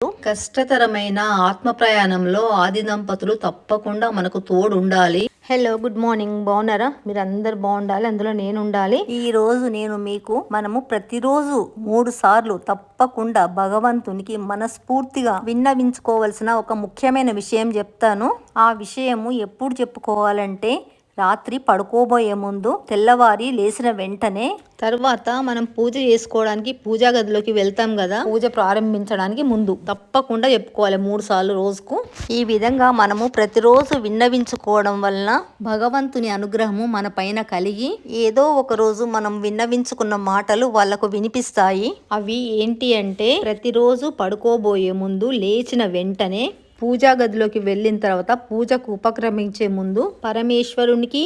కష్టతరమైన ఆత్మ ప్రయాణంలో ఆది దంపతులు తప్పకుండా మనకు తోడు ఉండాలి. Hello, good morning. బాగున్నారా? మీరు అందరు బాగుండాలి, అందులో నేను ఉండాలి. ఈ రోజు నేను మీకు మనము ప్రతిరోజు 3 సార్లు తప్పకుండా భగవంతునికి మనస్ఫూర్తిగా విన్నవించుకోవాల్సిన ఒక ముఖ్యమైన విషయం చెప్తాను. ఆ విషయము ఎప్పుడు చెప్పుకోవాలంటే రాత్రి పడుకోబోయే ముందు, తెల్లవారి లేచిన వెంటనే. తర్వాత మనం పూజ చేసుకోవడానికి పూజా గదిలోకి వెళ్తాం కదా, పూజ ప్రారంభించడానికి ముందు తప్పకుండా చెప్పుకోవాలి 3 సార్లు రోజుకు. ఈ విధంగా మనము ప్రతిరోజు విన్నవించుకోవడం వలన భగవంతుని అనుగ్రహము మన పైన కలిగి ఏదో ఒక రోజు మనం విన్నవించుకున్న మాటలు వాళ్లకు వినిపిస్తాయి. అవి ఏంటి అంటే, ప్రతిరోజు పడుకోబోయే ముందు, లేచిన వెంటనే, పూజా గదిలోకి వెళ్ళిన తర్వాత, పూజకు ఉపక్రమించే ముందు పరమేశ్వరునికి,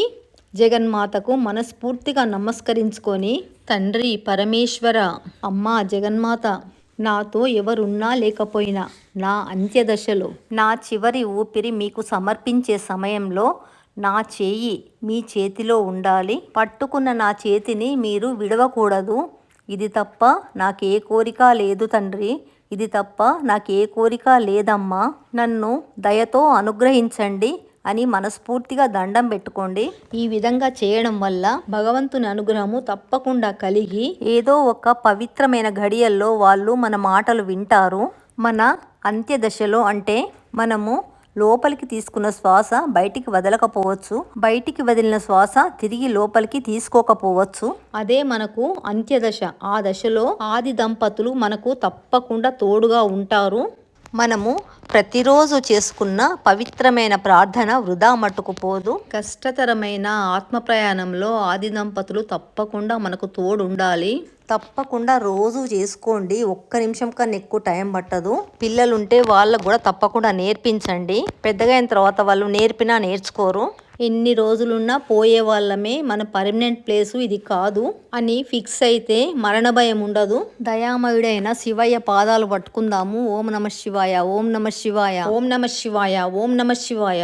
జగన్మాతకు మనస్ఫూర్తిగా నమస్కరించుకొని, తండ్రి పరమేశ్వర, అమ్మ జగన్మాత, నాతో ఎవరున్నా లేకపోయినా నా అంత్యదశలో నా చివరి ఊపిరి మీకు సమర్పించే సమయంలో నా చేయి మీ చేతిలో ఉండాలి. పట్టుకున్న నా చేతిని మీరు విడవకూడదు. ఇది తప్ప నాకే కోరిక లేదు తండ్రి, ఇది తప్ప నాకే కోరిక లేదమ్మా, నన్ను దయతో అనుగ్రహించండి అని మనస్ఫూర్తిగా దండం పెట్టుకోండి. ఈ విధంగా చేయడం వల్ల భగవంతుని అనుగ్రహము తప్పకుండా కలిగి ఏదో ఒక పవిత్రమైన ఘడియల్లో వాళ్ళు మన మాటలు వింటారు. మన అంత్యదశలో అంటే మనము లోపలికి తీసుకున్న శ్వాస బయటికి వదలకపోవచ్చు, బయటికి వదిలిన శ్వాస తిరిగి లోపలికి తీసుకోకపోవచ్చు. అదే మనకు అంత్యదశ. ఆ దశలో ఆది దంపతులు మనకు తప్పకుండా తోడుగా ఉంటారు. మనము ప్రతిరోజు చేసుకున్న పవిత్రమైన ప్రార్థన వృధా మట్టుకు పోదు. కష్టతరమైన ఆత్మ ప్రయాణంలో ఆది దంపతులు తప్పకుండా మనకు తోడు ఉండాలి. తప్పకుండా రోజు చేసుకోండి. ఒక్క నిమిషం కన్నా ఎక్కువ టైం పట్టదు. పిల్లలుంటే వాళ్ళకు కూడా తప్పకుండా నేర్పించండి. పెద్దగా అయిన తర్వాత వాళ్ళు నేర్పినా నేర్చుకోరు. ఎన్ని రోజులున్నా పోయే వాళ్ళమే, మన పర్మనెంట్ ప్లేసు ఇది కాదు అని ఫిక్స్ అయితే మరణ భయం ఉండదు. దయామయుడైన శివయ్య పాదాలు పట్టుకుందాము. ఓం నమ శివాయ, ఓం నమ శివాయ, ఓం నమ శివాయ, ఓం నమ శివాయ.